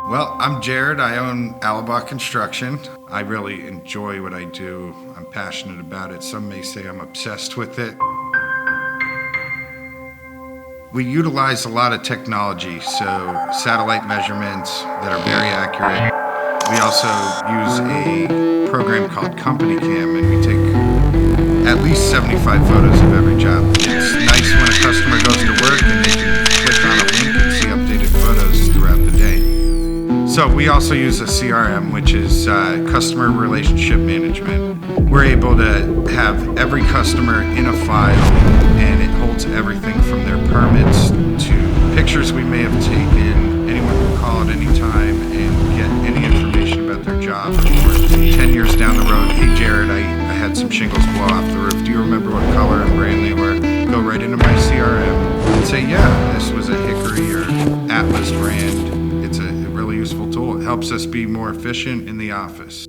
Well, I'm Jared. I own Allabaugh Construction. I really enjoy what I do. I'm passionate about it. Some may say I'm obsessed with it. We utilize a lot of technology, so satellite measurements that are very accurate. We also use a program called CompanyCam, and we take at least 75 photos of every job. It's nice when a customer goes to work and they can click on a link and see updated photos throughout the day. So we also use a CRM, which is customer relationship management. We're able to have every customer in a file, and it holds everything from their permits to pictures we may have taken. Anyone can call at any time and get any information about their job. Or 10 years down the road, hey Jared, I had some shingles blow off the roof. Do you remember what color and brand they were? Go right into my CRM and say, yeah, this was a Hickory or Atlas brand. It's a really useful tool. It helps us be more efficient in the office.